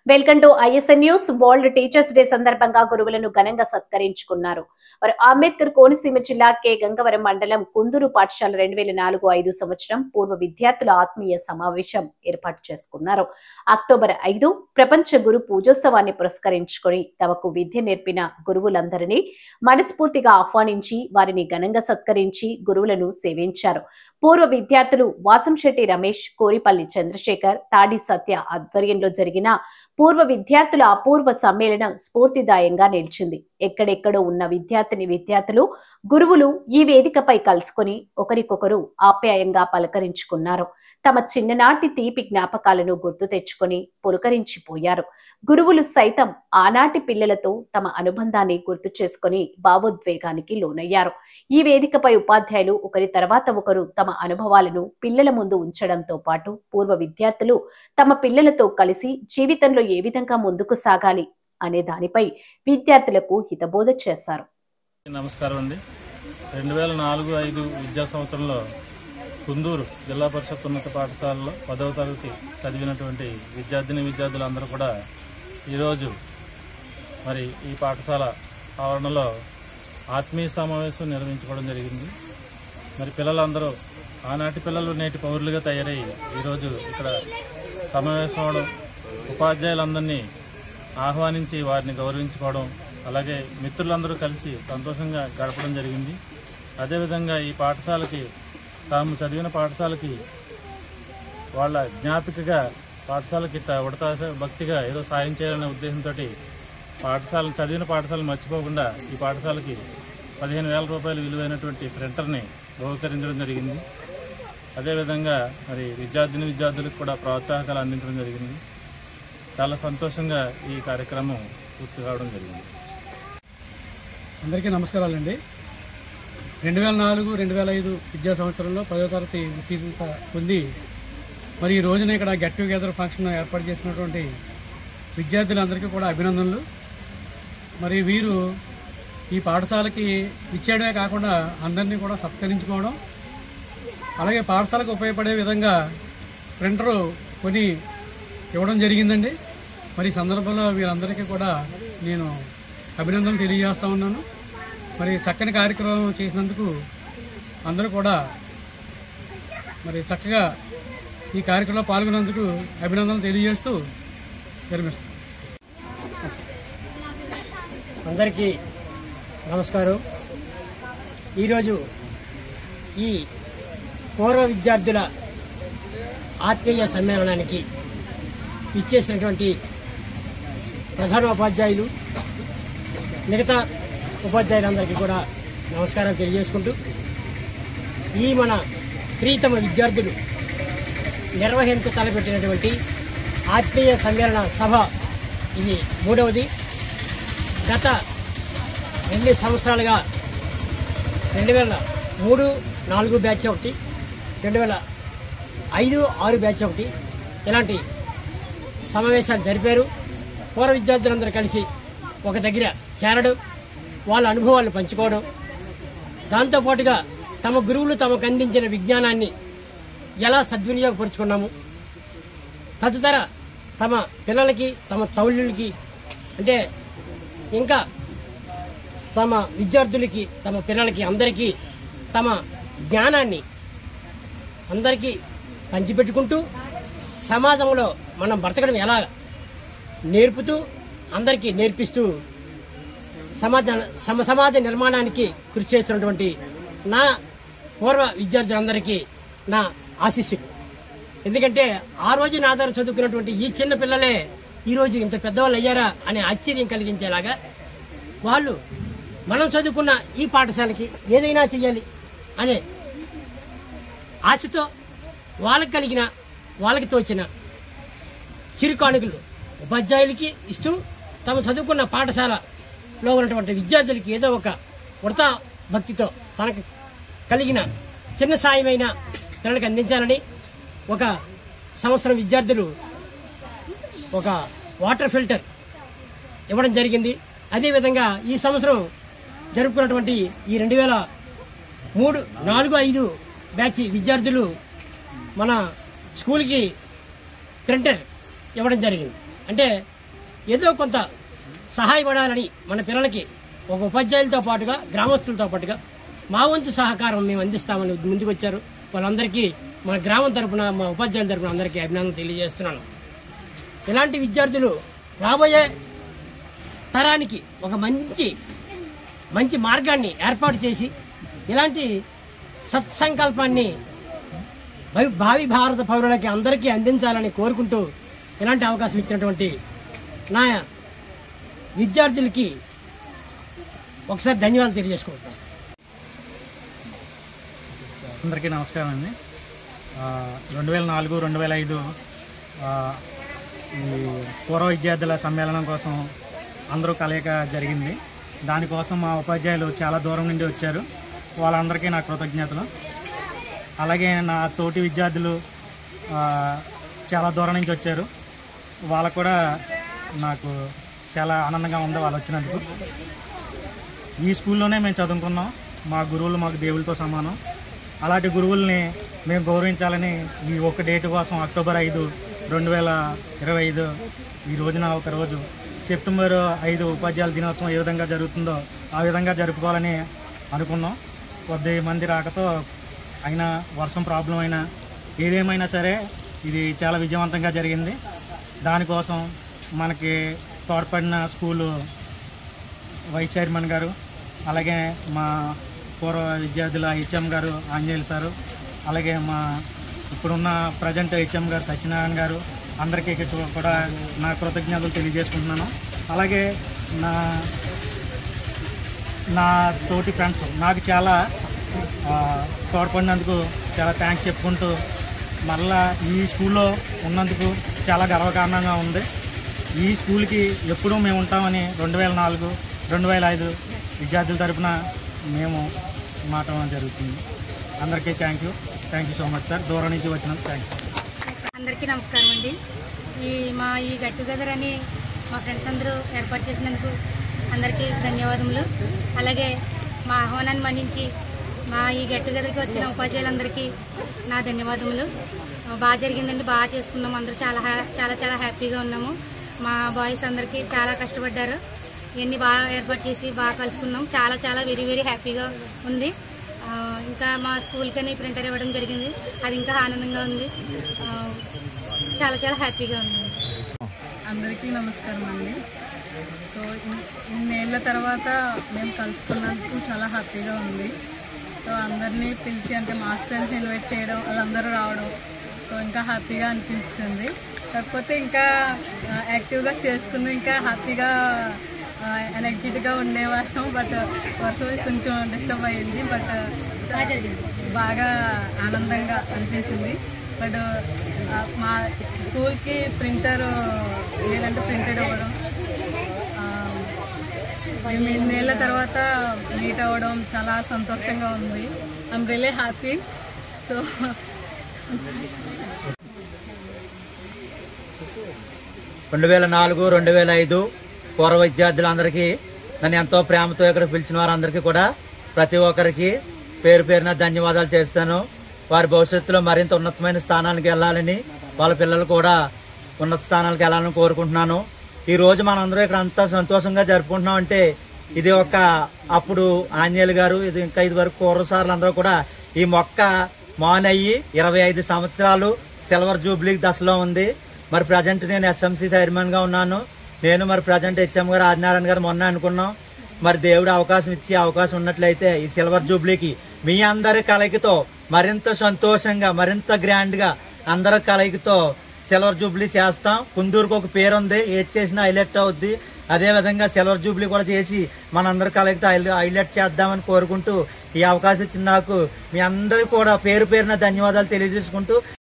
Welcome to ఐఎస్ఎన్ news. World teachers day సందర్భంగా గురువులను ఘనంగా సత్కరించుకున్నారు. వారు అంబేద్కర్ కోనసీమ జిల్లా కె గంగవరం మండలం కుందూరు పాఠశాల 2004-5 సంవత్సరం పూర్వ విద్యార్థుల ఆత్మీయ సమావేశం ఏర్పాటు చేసుకున్నారు. అక్టోబర్ 5 ప్రపంచ గురు పూజోత్సవాన్ని పురస్కరించుకొని తమకు విద్య నేర్పిన గురువులందరినీ మనస్ఫూర్తిగా ఆహ్వానించి వారిని ఘనంగా సత్కరించి గురువులను సేవించారు. పూర్వ విద్యార్థులు వాసంశెట్టి రమేష్, కోరిపల్లి చంద్రశేఖర్, తాడి సత్య ఆధ్వర్యంలో జరిగిన పూర్వ విద్యార్థుల అపూర్వ సమ్మేళనం స్ఫూర్తిదాయంగా నిలిచింది. ఎక్కడెక్కడో ఉన్న విద్యార్థులు గురువులు ఈ వేదికపై కలుసుకొని ఒకరికొకరు ఆప్యాయంగా పలకరించుకున్నారు. తమ చిన్ననాటి తీపి జ్ఞాపకాలను గుర్తు తెచ్చుకొని పులకరించిపోయారు. గురువులు సైతం ఆనాటి పిల్లలతో తమ అనుబంధాన్ని గుర్తు చేసుకుని భావోద్వేగానికి లోనయ్యారు. ఈ వేదికపై ఉపాధ్యాయులు ఒకరి తర్వాత ఒకరు తమ అనుభవాలను పిల్లల ముందు ఉంచడంతో పాటు పూర్వ విద్యార్థులు తమ పిల్లలతో కలిసి జీవితంలో ఏ విధంగా ముందుకు సాగాలి అనే దానిపై విద్యార్థులకు హితబోధ చేశారు. నమస్కారం అండి. 2004-5 విద్యా సంవత్సరంలో కుందూరు జిల్లా పరిషత్ ఉన్నత పాఠశాలలో 10వ తరగతి చదివినటువంటి విద్యార్థులందరూ కూడా ఈరోజు మరి ఈ పాఠశాల ఆవరణలో ఆత్మీయ సమావేశం నిర్వహించుకోవడం జరిగింది. మరి పిల్లలందరూ ఆనాటి పిల్లలు నేటి పౌరులుగా తయారై ఈరోజు ఇక్కడ సమావేశం అవడం, ఉపాధ్యాయులందరినీ ఆహ్వానించి వారిని గౌరవించుకోవడం, అలాగే మిత్రులందరూ కలిసి సంతోషంగా గడపడం జరిగింది. అదేవిధంగా ఈ పాఠశాలకి తాము చదివిన పాఠశాలకి వాళ్ళ జ్ఞాపికగా పాఠశాలకి ఉడతా భక్తిగా ఏదో సాయం చేయాలనే ఉద్దేశంతో చదివిన పాఠశాలను మర్చిపోకుండా ఈ పాఠశాలకి 15,000 రూపాయలు విలువైనటువంటి ప్రింటర్ని బహుకరించడం జరిగింది. అదేవిధంగా మరి విద్యార్థులకు కూడా ప్రోత్సాహకాలు అందించడం జరిగింది. చాలా సంతోషంగా ఈ కార్యక్రమం పూర్తి కావడం జరిగింది. అందరికీ నమస్కారాలండి. 2004-2005 విద్యా సంవత్సరంలో 10వ తరగతి ఉత్తీర్ణత పొంది మరి ఈ రోజున ఇక్కడ గెట్ టుగెదర్ ఫంక్షన్ ఏర్పాటు చేసినటువంటి విద్యార్థులందరికీ కూడా అభినందనలు. మరి వీరు ఈ పాఠశాలకి ఇచ్చేయడమే కాకుండా అందరినీ కూడా సత్కరించుకోవడం, అలాగే పాఠశాలకు ఉపయోగపడే విధంగా ప్రింటరు కొని ఇవ్వడం జరిగిందండి. మరి ఈ సందర్భంలో వీరందరికీ కూడా నేను అభినందనలు తెలియజేస్తా ఉన్నాను. మరి చక్కని కార్యక్రమం చేసినందుకు అందరూ కూడా మరి చక్కగా ఈ కార్యక్రమంలో పాల్గొన్నందుకు అభినందనలు తెలియజేస్తూ విరమిస్తాను. అందరికీ నమస్కారం. ఈరోజు ఈ పూర్వ విద్యార్థుల ఆత్మీయ సమ్మేళనానికి ఇచ్చేసినటువంటి ప్రధానోపాధ్యాయులు, మిగతా ఉపాధ్యాయులందరికీ కూడా నమస్కారం తెలియజేసుకుంటూ, ఈ మన ప్రీతమ విద్యార్థులు తలపెట్టినటువంటి ఆత్మీయ సమ్మేళన సభ ఇది 3వది. గత 2 సంవత్సరాలుగా 2003-4 బ్యాచ్ ఒకటి, 2005-6 బ్యాచ్ ఒకటి ఇలాంటి సమావేశాలు జరిపారు. పూర్వ విద్యార్థులందరూ కలిసి ఒక దగ్గర చేరడం, వాళ్ళ అనుభవాలు పంచుకోవడం, దాంతోపాటుగా తమ గురువులు తమకు అందించిన విజ్ఞానాన్ని ఎలా సద్వినియోగపరుచుకున్నాము, తదితర తమ పిల్లలకి, తమ తౌళ్యులకి, అంటే ఇంకా తమ విద్యార్థులకి, తమ పిల్లలకి అందరికీ తమ జ్ఞానాన్ని అందరికీ పంచిపెట్టుకుంటూ సమాజంలో మనం బ్రతకడం ఎలా నేర్పుతూ అందరికీ నేర్పిస్తూ సమాజ నిర్మాణానికి కృషి చేస్తున్నటువంటి నా పూర్వ విద్యార్థులందరికీ నా ఆశీస్సులు. ఎందుకంటే ఆ రోజు నా ద్వారా చదువుకున్నటువంటి ఈ చిన్న పిల్లలే ఈరోజు ఇంత పెద్దవాళ్ళు అయ్యారా అనే ఆశ్చర్యం కలిగించేలాగా వాళ్ళు మనం చదువుకున్న ఈ పాఠశాలకి ఏదైనా చెయ్యాలి అనే ఆశతో వాళ్ళకి తోచిన చిరుకానుకలు ఉపాధ్యాయులకి ఇస్తూ తమ చదువుకున్న పాఠశాలలో ఉన్నటువంటి విద్యార్థులకి ఏదో ఒక వృతా భక్తితో తనకు కలిగిన చిన్న సాయమైన పిల్లలకి అందించాలని ఒక సంవత్సరం విద్యార్థులు ఒక వాటర్ ఫిల్టర్ ఇవ్వడం జరిగింది. అదేవిధంగా ఈ సంవత్సరం జరుపుకున్నటువంటి ఈ 2003-4-5 బ్యాచ్ విద్యార్థులు మన స్కూల్కి ప్రింటర్ ఇవ్వడం జరిగింది. అంటే ఏదో కొంత సహాయపడాలని మన పిల్లలకి ఒక ఉపాధ్యాయులతో పాటుగా గ్రామస్తులతో పాటుగా మా వంతు సహకారం మేము అందిస్తామని ముందుకు వచ్చారు. వాళ్ళందరికీ మన గ్రామం తరపున, మా ఉపాధ్యాయుల తరపున అందరికీ అభినందనలు తెలియజేస్తున్నాను. ఇలాంటి విద్యార్థులు రాబోయే తరానికి ఒక మంచి మార్గాన్ని ఏర్పాటు చేసి ఇలాంటి సత్సంకల్పాన్ని భావి భారత పౌరులకి అందరికీ అందించాలని కోరుకుంటూ ఇలాంటి అవకాశం ఇచ్చినటువంటి నా విద్యార్థులకి ఒకసారి ధన్యవాదాలు తెలియజేసుకుంటున్నాను. అందరికీ నమస్కారం అండి. 2004-2005 ఈ పూర్వ విద్యార్థుల సమ్మేళనం కోసం అందరూ కలయిక జరిగింది. దానికోసం మా ఉపాధ్యాయులు చాలా దూరం నుండి వచ్చారు. వాళ్ళందరికీ నా కృతజ్ఞతలు. అలాగే నా తోటి విద్యార్థులు చాలా దూరం నుంచి వచ్చారు. వాళ్ళకు కూడా నాకు చాలా ఆనందంగా ఉంది వాళ్ళు వచ్చినందుకు. ఈ స్కూల్లోనే మేము చదువుకున్నాం. మా గురువులు మాకు దేవులతో సమానం. అలాంటి గురువుల్ని మేము గౌరవించాలని ఈ ఒక్క డేట్ కోసం అక్టోబర్ 5, 2025 ఈ రోజున ఒకరోజు సెప్టెంబర్ 5 ఉపాధ్యాయుల దినోత్సవం ఏ విధంగా జరుగుతుందో ఆ విధంగా జరుపుకోవాలని అనుకున్నాం. కొద్ది మంది రాకతో అయినా వర్షం ప్రాబ్లం అయినా ఏదేమైనా సరే ఇది చాలా విజయవంతంగా జరిగింది. దానికోసం మనకి తోడ్పడిన స్కూలు వైస్ చైర్మన్ గారు, అలాగే మా పూర్వ విద్యార్థుల హెచ్ఎం గారు ఆంజనేయులు సారు, అలాగే మా ఇప్పుడున్న ప్రజెంట్ హెచ్ఎం గారు సత్యనారాయణ గారు, అందరికీ కూడా నా కృతజ్ఞతలు తెలియజేసుకుంటున్నాను. అలాగే నా తోటి ఫ్రెండ్స్ నాకు చాలా తోడ్పడినందుకు చాలా థ్యాంక్స్ చెప్పుకుంటూ మరలా ఈ స్కూల్లో ఉన్నందుకు చాలా గర్వకారణంగా ఉంది. ఈ స్కూల్కి ఎప్పుడూ మేము ఉంటామని 2004-2005 విద్యార్థుల తరఫున మేము మాట్లాడడం జరుగుతుంది. అందరికీ thank you so much sir. దూరం నుంచి వచ్చినందుకు థ్యాంక్ యూ. అందరికీ నమస్కారం అండి. ఈ గెట్ టుగెదర్ అని మా ఫ్రెండ్స్ అందరూ ఏర్పాటు చేసినందుకు అందరికీ ధన్యవాదములు. అలాగే మా ఆహ్వానాన్ని మన్నించి మా ఈ గెట్ టుగెదర్కి వచ్చిన ఉపాధ్యాయులందరికీ నా ధన్యవాదములు. బాగా జరిగిందండి, బాగా చేసుకున్నాము. అందరూ చాలా హ్యాపీగా ఉన్నాము. మా బాయ్స్ అందరికీ చాలా కష్టపడ్డారు. ఇవన్నీ బాగా ఏర్పాటు చేసి బాగా కలుసుకున్నాం. చాలా వెరీ హ్యాపీగా ఉంది. ఇంకా మా స్కూల్కని ప్రింటర్ ఇవ్వడం జరిగింది. అది ఇంకా ఆనందంగా ఉంది. చాలా హ్యాపీగా ఉంది. అందరికీ నమస్కారం అండి. సో ఇన్నేళ్ల తర్వాత మేము కలుసుకున్నందుకు చాలా హ్యాపీగా ఉంది. సో అందరినీ పిలిచి అంటే మాస్టర్స్ ఇన్వైట్ చేయడం, వాళ్ళందరూ రావడం సో ఇంకా హ్యాపీగా అనిపిస్తుంది. కాకపోతే ఇంకా యాక్టివ్గా చేసుకుని ఇంకా హ్యాపీగా ఎనర్జెటిక్గా ఉండేవాళ్ళం. బట్ వర్షం కొంచెం డిస్టర్బ్ అయ్యింది. బట్ బాగా ఆనందంగా అనిపించింది. బట్ మా స్కూల్కి ప్రింటర్ లేదంటే ప్రింటెడ్ అవ్వడం, మేము ఇన్నేళ్ల తర్వాత మీట్ అవ్వడం చాలా సంతోషంగా ఉంది. I'm really happy. సో 2004-2005 పూర్వ విద్యార్థులందరికీ, నన్ను ఎంతో ప్రేమతో ఇక్కడ పిలిచిన వారందరికీ కూడా ప్రతి ఒక్కరికి పేరున ధన్యవాదాలు చేస్తాను. వారి భవిష్యత్తులో మరింత ఉన్నతమైన స్థానానికి వెళ్ళాలని, వాళ్ళ పిల్లలు కూడా ఉన్నత స్థానాలకు వెళ్ళాలని కోరుకుంటున్నాను. ఈ రోజు మనందరూ ఇక్కడ అంతా సంతోషంగా జరుపుకుంటున్నాం అంటే ఇది ఒక అప్పుడు ఆంజనేయులు గారు ఇంకా ఇది వరకు పూర్వసార్లు అందరూ కూడా ఈ మొక్క మాన్ అయ్యి 25 సంవత్సరాలు సిల్వర్ జూబ్లీ దశలో ఉంది. మరి ప్రజెంట్ నేను ఎస్ఎంసీ చైర్మన్ గా ఉన్నాను. నేను మరి ప్రజెంట్ హెచ్ఎం గారు ఆదినారాయణ గారు మొన్న అనుకున్నాం. మరి దేవుడు అవకాశం ఇచ్చి అవకాశం ఉన్నట్లయితే ఈ సిల్వర్ జూబ్లీకి మీ అందరి కలయికతో మరింత సంతోషంగా మరింత గ్రాండ్ గా అందరి కలయికతో సిల్వర్ జూబ్లీ చేస్తాం. కుందూరుకు ఒక పేరు ఉంది, ఏది చేసినా హైలైట్ అవుద్ది. అదే విధంగా సిల్వర్ జూబ్లీ కూడా చేసి మనందరి కలయికతో హైలైట్ చేద్దామని కోరుకుంటూ ఈ అవకాశం ఇచ్చిన నాకు మీ అందరికీ కూడా పేరున ధన్యవాదాలు తెలియజేసుకుంటూ